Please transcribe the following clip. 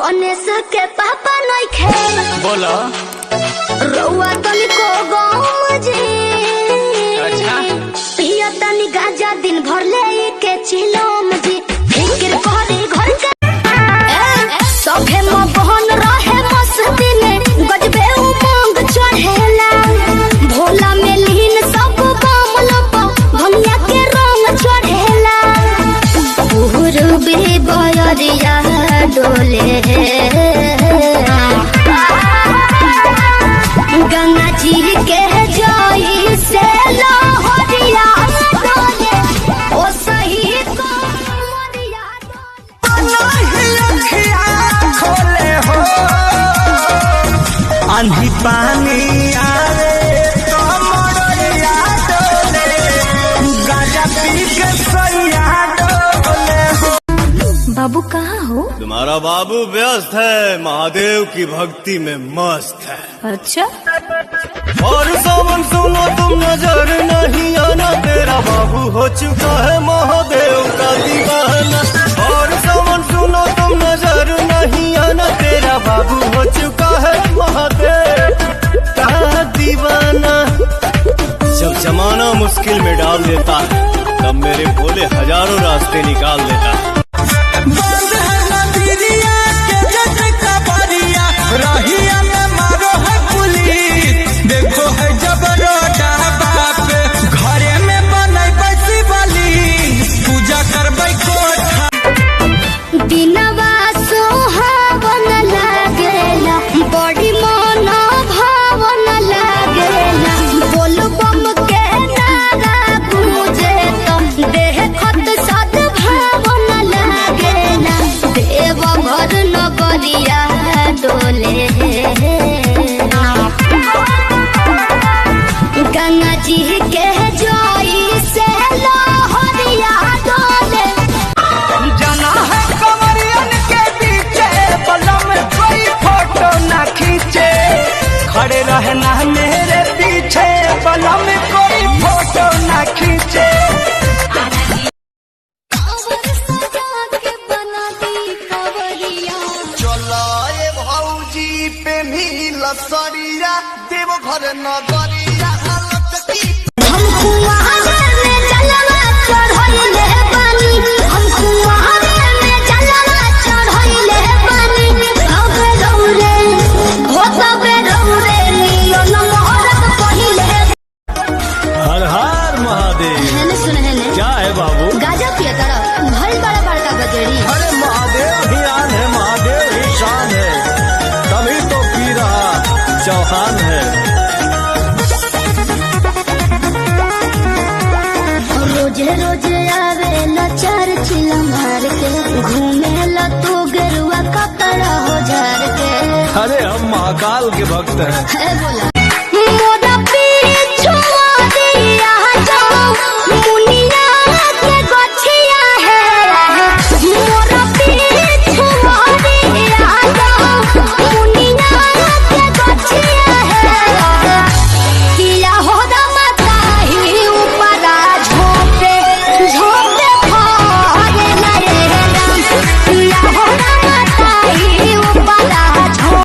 गणेश के पापा नहीं खेल बोलो रउआ तनिको गम जी। अच्छा पिया तनी गाजा दिन भर ले के चिलम जी। फिक्र करे घर के सभे में बहन रहे मस्ती में गजबे उमंग चढ़ेला। भोला में लीन सब बामल भंगिया के रंग चढ़ेला। पूर्वी बयरिया डोले गंगा जी के जई से लहरिया डोले ओ सही कमरिया खोले हो आंधी पानी आवे तो मोरिया डोले गाजा पी के सैया डोले हो। बाबू कहाँ हो? तुम्हारा बाबू व्यस्त है, महादेव की भक्ति में मस्त है। अच्छा और सावन सुनो तुम नजर नहीं आना, तेरा बाबू हो चुका है महादेव का दीवाना। और सावन सुनो तुम नजर नहीं आना, तेरा बाबू हो चुका है महादेव का दीवाना। जब जमाना मुश्किल में डाल देता है तब मेरे भोले हजारों रास्ते निकाल देता है। रहिया में मारो है पुलिस, देखो है जबरोटा बाप घरे में बनाई बैसी वाली पूजा करबै कोठा। दिनवा सुहावन लागेला बड़ी मन भावन लागेला। बोल बम के नारा गूंजे तो देह खत सद भावन लागेला। देव घर नगरिया डोले गंगा जी के जई से लहरिया डोले। जाना है कमरियन के पीछे बलम कोई फोटो ना खींचे, खड़े रहना मेरे पीछे बलम कोई फोटो ना खींचे। भौजी पे नीला सरिया देव घर नगरिया हम कुआरे में जलवा चढ़इले बानी। हम कुआरे में जलवा चढ़इले बानी। अबे रौरे हो तबे रौरे नियन मोहरत पहिले। हर हर महादेव। हैने सुन हैने क्या है बाबू? गाजा पिया तरह भल बड़ा बड़का गजरी। अरे महादेव ही आन है, महादेव ही शान है, तभी तो पी रहा चौहान है। रोजे रोजे आवे ला चार चिलम भर के घूमे ला तू गेरुआ कपड़ा हो झार के। अरे हम महाकाल के भक्त हैं। है बोला